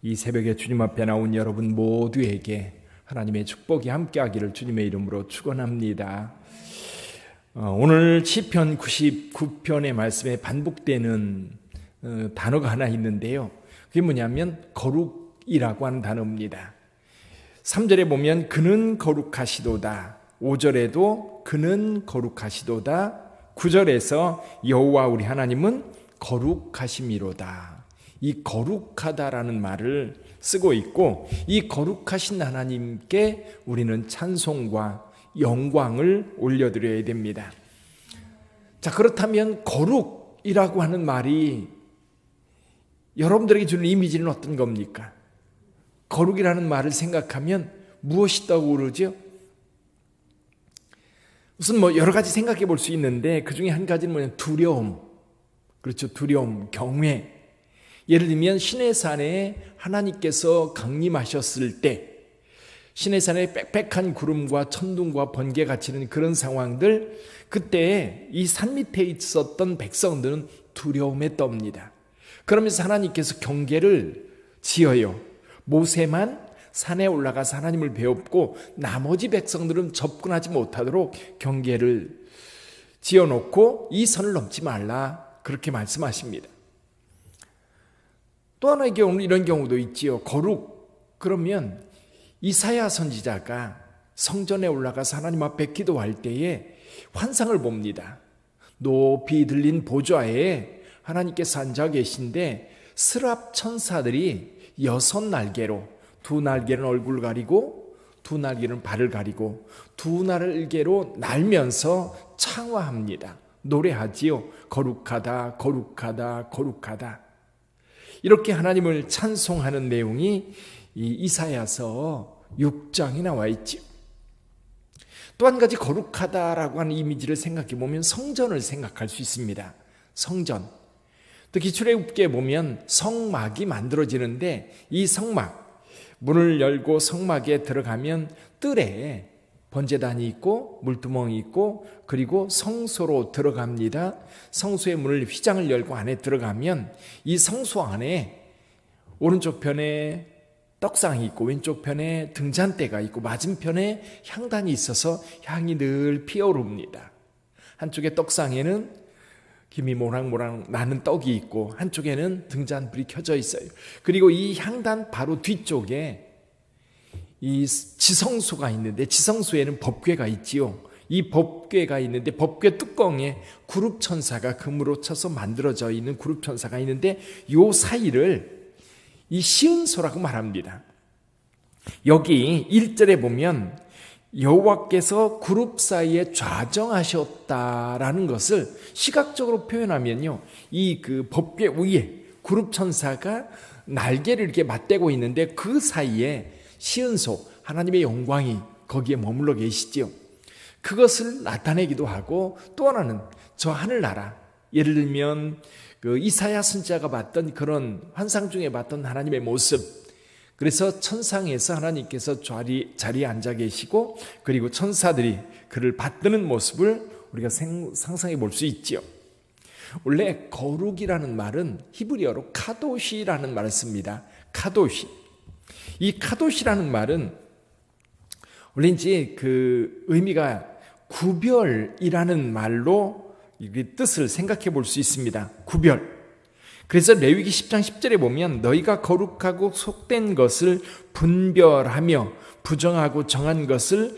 이 새벽에 주님 앞에 나온 여러분 모두에게 하나님의 축복이 함께하기를 주님의 이름으로 축원합니다. 오늘 시편 99편의 말씀에 반복되는 단어가 하나 있는데요. 그게 뭐냐면 거룩이라고 하는 단어입니다. 3절에 보면 그는 거룩하시도다. 5절에도 그는 거룩하시도다. 9절에서 여호와 우리 하나님은 거룩하심이로다. 이 거룩하다라는 말을 쓰고 있고, 이 거룩하신 하나님께 우리는 찬송과 영광을 올려드려야 됩니다. 자, 그렇다면 거룩이라고 하는 말이 여러분들에게 주는 이미지는 어떤 겁니까? 거룩이라는 말을 생각하면 무엇이 떠오르죠? 우선 여러 가지 생각해 볼 수 있는데, 그 중에 한 가지는 뭐냐면 두려움. 그렇죠. 두려움, 경외. 예를 들면 시내산에 하나님께서 강림하셨을 때 시내산에 빽빽한 구름과 천둥과 번개가 치는 그런 상황들, 그때 이 산 밑에 있었던 백성들은 두려움에 떱니다. 그러면서 하나님께서 경계를 지어요. 모세만 산에 올라가서 하나님을 배웠고 나머지 백성들은 접근하지 못하도록 경계를 지어놓고 이 선을 넘지 말라, 그렇게 말씀하십니다. 또 하나의 경우는 이런 경우도 있지요. 거룩, 그러면 이사야 선지자가 성전에 올라가서 하나님 앞에 기도할 때에 환상을 봅니다. 높이 들린 보좌에 하나님께서 앉아 계신데 스랍 천사들이 6날개로, 2날개는 얼굴 가리고 2날개는 발을 가리고 2날개로 날면서 창화합니다. 노래하지요. 거룩하다, 거룩하다, 거룩하다. 이렇게 하나님을 찬송하는 내용이 이 이사야서 6장에 나와 있지요. 또 한 가지 거룩하다라고 하는 이미지를 생각해 보면 성전을 생각할 수 있습니다. 성전. 특히 출애굽기에 보면 성막이 만들어지는데, 이 성막, 문을 열고 성막에 들어가면 뜰에 번제단이 있고 물두멍이 있고, 그리고 성소로 들어갑니다. 성소의 문을, 휘장을 열고 안에 들어가면 이 성소 안에 오른쪽 편에 떡상이 있고 왼쪽 편에 등잔대가 있고 맞은편에 향단이 있어서 향이 늘 피어오릅니다. 한쪽에 떡상에는 김이 모락모락 나는 떡이 있고 한쪽에는 등잔불이 켜져 있어요. 그리고 이 향단 바로 뒤쪽에 이 지성소가 있는데, 지성소에는 법궤가 있지요. 이 법궤가 있는데 법궤 뚜껑에 구룹천사가 금으로 쳐서 만들어져 있는 구룹천사가 있는데, 요 사이를 이 시은소라고 말합니다. 여기 1절에 보면 여호와께서 그룹 사이에 좌정하셨다라는 것을 시각적으로 표현하면요, 이 법궤 위에 그룹 천사가 날개를 이렇게 맞대고 있는데 그 사이에 시은소, 하나님의 영광이 거기에 머물러 계시지요. 그것을 나타내기도 하고, 또 하나는 저 하늘나라, 예를 들면 이사야 선지자가 봤던 그런 환상 중에 봤던 하나님의 모습, 그래서 천상에서 하나님께서 자리에 앉아 계시고 그리고 천사들이 그를 받드는 모습을 우리가 상상해 볼 수 있지요. 원래 거룩이라는 말은 히브리어로 카도시라는 말을 씁니다. 카도시. 이 카도시라는 말은 원래 이제 의미가 구별이라는 말로 뜻을 생각해 볼 수 있습니다. 구별. 그래서 레위기 10장 10절에 보면 너희가 거룩하고 속된 것을 분별하며 부정하고 정한 것을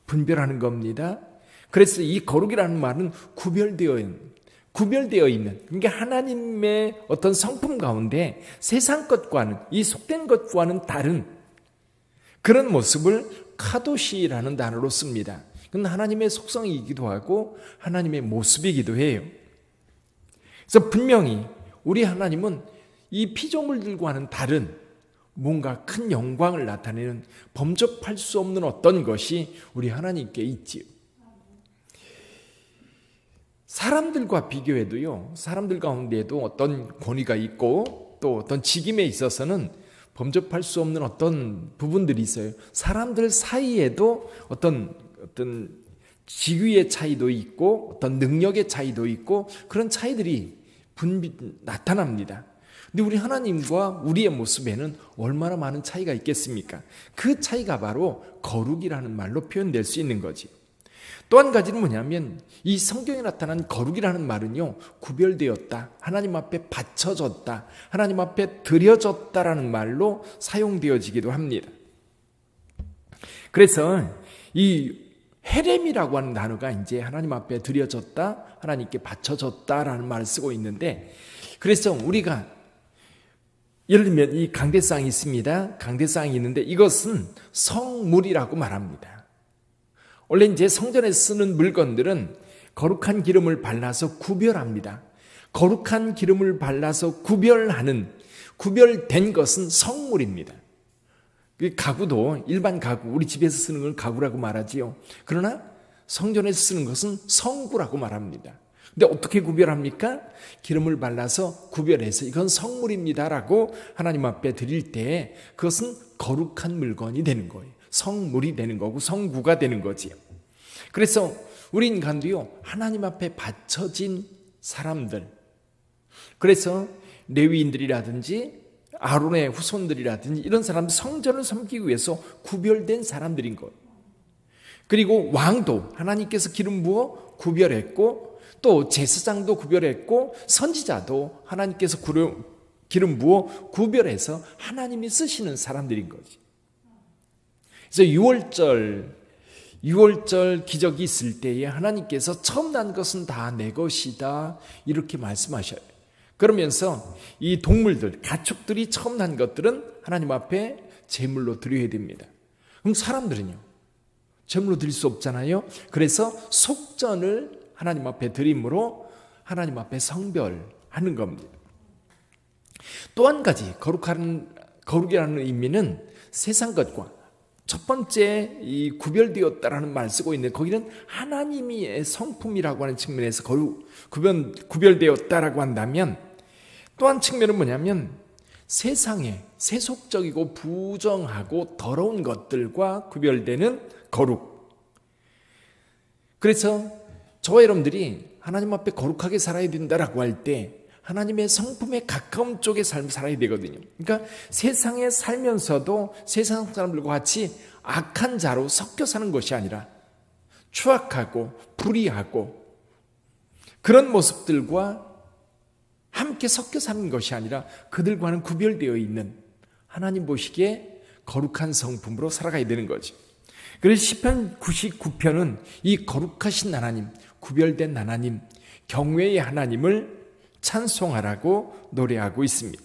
분별하는 겁니다. 그래서 이 거룩이라는 말은 구별되어 있는, 그러니까 하나님의 어떤 성품 가운데 세상 것과는, 이 속된 것과는 다른 그런 모습을 카도시라는 단어로 씁니다. 그건 하나님의 속성이기도 하고 하나님의 모습이기도 해요. 그래서 분명히 우리 하나님은 이 피조물들과는 다른 뭔가 큰 영광을 나타내는 범접할 수 없는 어떤 것이 우리 하나님께 있지요. 사람들과 비교해도요, 사람들 가운데에도 어떤 권위가 있고 또 어떤 직임에 있어서는 범접할 수 없는 어떤 부분들이 있어요. 사람들 사이에도 어떤 지위의 차이도 있고 어떤 능력의 차이도 있고 그런 차이들이 나타납니다. 근데 우리 하나님과 우리의 모습에는 얼마나 많은 차이가 있겠습니까? 그 차이가 바로 거룩이라는 말로 표현될 수 있는 거지. 또 한 가지는 뭐냐면 이 성경에 나타난 거룩이라는 말은요, 구별되었다, 하나님 앞에 바쳐졌다, 하나님 앞에 드려졌다라는 말로 사용되어지기도 합니다. 그래서 이 헤렘이라고 하는 단어가 이제 하나님 앞에 드려졌다, 하나님께 바쳐졌다라는 말을 쓰고 있는데, 그래서 우리가 예를 들면 이 강대상이 있습니다. 강대상이 있는데 이것은 성물이라고 말합니다. 원래 이제 성전에 쓰는 물건들은 거룩한 기름을 발라서 구별합니다. 거룩한 기름을 발라서 구별된 것은 성물입니다. 가구도 일반 가구, 우리 집에서 쓰는 걸 가구라고 말하지요. 그러나 성전에서 쓰는 것은 성구라고 말합니다. 근데 어떻게 구별합니까? 기름을 발라서 구별해서 이건 성물입니다라고 하나님 앞에 드릴 때 그것은 거룩한 물건이 되는 거예요. 성물이 되는 거고 성구가 되는 거지요. 그래서 우리 인간도요, 하나님 앞에 바쳐진 사람들, 그래서 레위인들이라든지 아론의 후손들이라든지 이런 사람들, 성전을 섬기기 위해서 구별된 사람들인 거예요. 그리고 왕도 하나님께서 기름 부어 구별했고, 또 제사장도 구별했고, 선지자도 하나님께서 기름 부어 구별해서 하나님이 쓰시는 사람들인 거지. 그래서 6월절 기적이 있을 때에 하나님께서 처음 난 것은 다 내 것이다 이렇게 말씀하셔요. 그러면서 이 동물들, 가축들이 처음 난 것들은 하나님 앞에 제물로 드려야 됩니다. 그럼 사람들은요, 제물로 드릴 수 없잖아요. 그래서 속전을 하나님 앞에 드림으로 하나님 앞에 성별하는 겁니다. 또 한 가지 거룩이라는 의미는 세상 것과 첫 번째 이 구별되었다라는 말을 쓰고 있는데, 거기는 하나님의 성품이라고 하는 측면에서 구별되었다라고 한다면, 또 한 측면은 뭐냐면 세상에 세속적이고 부정하고 더러운 것들과 구별되는 거룩. 그래서 저와 여러분들이 하나님 앞에 거룩하게 살아야 된다라고 할 때 하나님의 성품에 가까운 쪽의 삶을 살아야 되거든요. 그러니까 세상에 살면서도 세상 사람들과 같이 악한 자로 섞여 사는 것이 아니라 추악하고 불의하고 그런 모습들과 함께 섞여 사는 것이 아니라 그들과는 구별되어 있는 하나님 보시기에 거룩한 성품으로 살아가야 되는 거죠. 그래서 시편 99편은 이 거룩하신 하나님, 구별된 하나님, 경외의 하나님을 찬송하라고 노래하고 있습니다.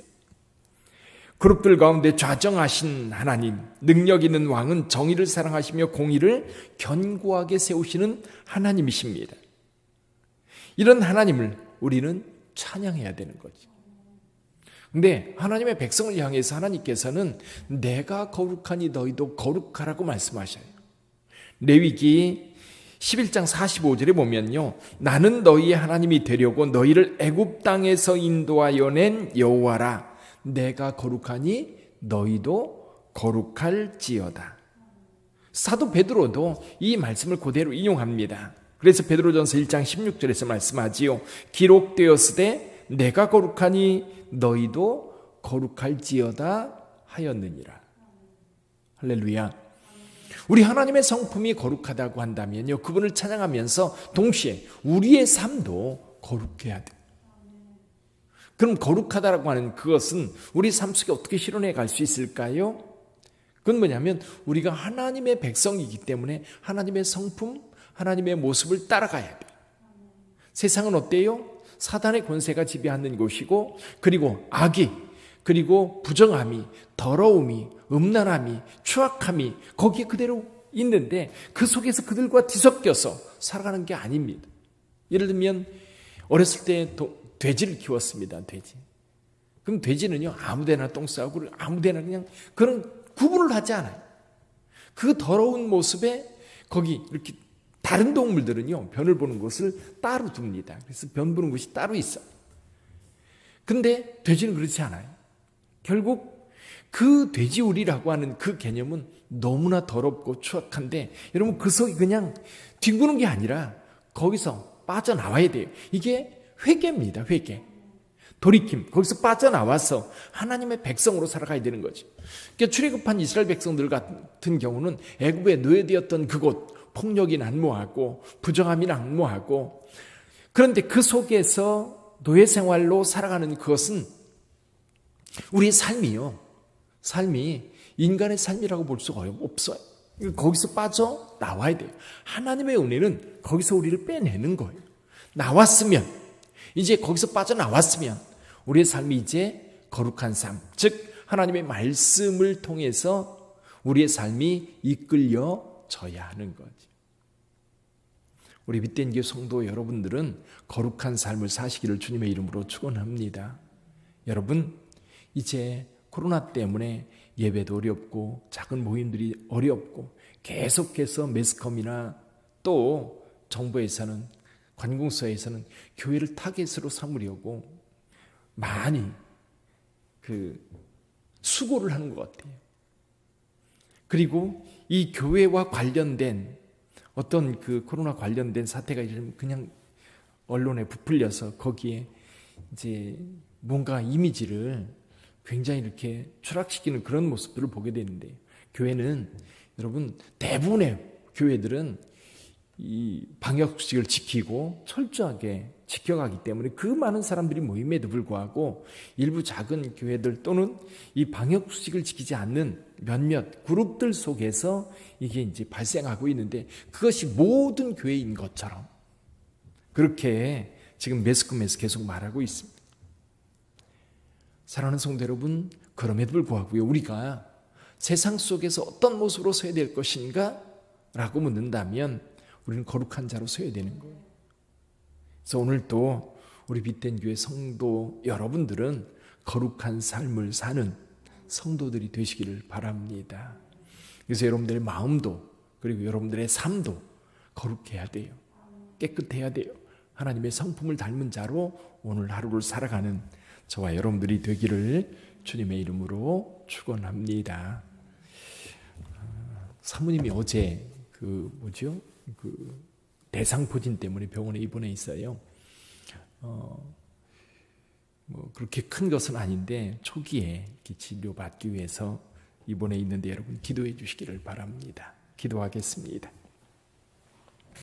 그룹들 가운데 좌정하신 하나님, 능력 있는 왕은 정의를 사랑하시며 공의를 견고하게 세우시는 하나님이십니다. 이런 하나님을 우리는 찬양해야 되는 거죠. 근데 하나님의 백성을 향해서 하나님께서는 내가 거룩하니 너희도 거룩하라고 말씀하셔요. 레위기 11장 45절에 보면요, 나는 너희의 하나님이 되려고 너희를 애굽 땅에서 인도하여 낸 여호와라. 내가 거룩하니 너희도 거룩할지어다. 사도 베드로도 이 말씀을 그대로 인용합니다. 그래서 베드로전서 1장 16절에서 말씀하지요. 기록되었으되 내가 거룩하니 너희도 거룩할지어다 하였느니라. 할렐루야. 우리 하나님의 성품이 거룩하다고 한다면요, 그분을 찬양하면서 동시에 우리의 삶도 거룩해야 돼. 그럼 거룩하다라고 하는 그것은 우리 삶 속에 어떻게 실현해 갈 수 있을까요? 그건 뭐냐면 우리가 하나님의 백성이기 때문에 하나님의 성품, 하나님의 모습을 따라가야 돼. 세상은 어때요? 사단의 권세가 지배하는 곳이고, 그리고 악이, 그리고 부정함이, 더러움이, 음란함이, 추악함이 거기에 그대로 있는데 그 속에서 그들과 뒤섞여서 살아가는 게 아닙니다. 예를 들면 어렸을 때 돼지를 키웠습니다. 돼지. 그럼 돼지는요, 아무데나 똥 싸고 아무데나 그냥 그런 구분을 하지 않아요. 그 더러운 모습에 거기 이렇게 다른 동물들은요, 변을 보는 곳을 따로 둡니다. 그래서 변 보는 곳이 따로 있어요. 근데 돼지는 그렇지 않아요. 결국 그 돼지우리라고 하는 그 개념은 너무나 더럽고 추악한데, 여러분 그 속이 그냥 뒹구는 게 아니라 거기서 빠져나와야 돼요. 이게 회개입니다. 회개. 돌이킴, 거기서 빠져나와서 하나님의 백성으로 살아가야 되는 거지. 그러니까 출애굽한 이스라엘 백성들 같은 경우는 애굽에 노예되었던 그곳 폭력이 난무하고 부정함이 난무하고, 그런데 그 속에서 노예 생활로 살아가는 그것은 우리의 삶이 인간의 삶이라고 볼 수가 없어요. 거기서 빠져나와야 돼요. 하나님의 은혜는 거기서 우리를 빼내는 거예요. 나왔으면, 이제 거기서 빠져나왔으면 우리의 삶이 이제 거룩한 삶, 즉 하나님의 말씀을 통해서 우리의 삶이 이끌려져야 하는 거지. 우리 빛된 교회 성도 여러분들은 거룩한 삶을 사시기를 주님의 이름으로 축원합니다. 여러분, 이제 코로나 때문에 예배도 어렵고 작은 모임들이 어렵고 계속해서 매스컴이나 또 정부에서는, 관공서에서는 교회를 타겟으로 삼으려고 많이 수고를 하는 것 같아요. 그리고 이 교회와 관련된 어떤 코로나 관련된 사태가 그냥 언론에 부풀려서 거기에 이제 뭔가 이미지를 굉장히 이렇게 추락시키는 그런 모습들을 보게 되는데, 교회는, 여러분, 대부분의 교회들은 이 방역수칙을 지키고 철저하게 지켜가기 때문에 그 많은 사람들이 모임에도 불구하고 일부 작은 교회들 또는 이 방역수칙을 지키지 않는 몇몇 그룹들 속에서 이게 이제 발생하고 있는데, 그것이 모든 교회인 것처럼 그렇게 지금 매스컴에서 계속 말하고 있습니다. 사랑하는 성도 여러분, 그럼에도 불구하고요, 우리가 세상 속에서 어떤 모습으로 서야 될 것인가? 라고 묻는다면 우리는 거룩한 자로 서야 되는 거예요. 그래서 오늘도 우리 빛된 교회 성도 여러분들은 거룩한 삶을 사는 성도들이 되시기를 바랍니다. 그래서 여러분들의 마음도 그리고 여러분들의 삶도 거룩해야 돼요. 깨끗해야 돼요. 하나님의 성품을 닮은 자로 오늘 하루를 살아가는 저와 여러분들이 되기를 주님의 이름으로 축원합니다. 사모님이 어제 대상포진 때문에 병원에 입원해 있어요. 그렇게 큰 것은 아닌데 초기에 치료받기 위해서 입원해 있는데 여러분 기도해 주시기를 바랍니다. 기도하겠습니다.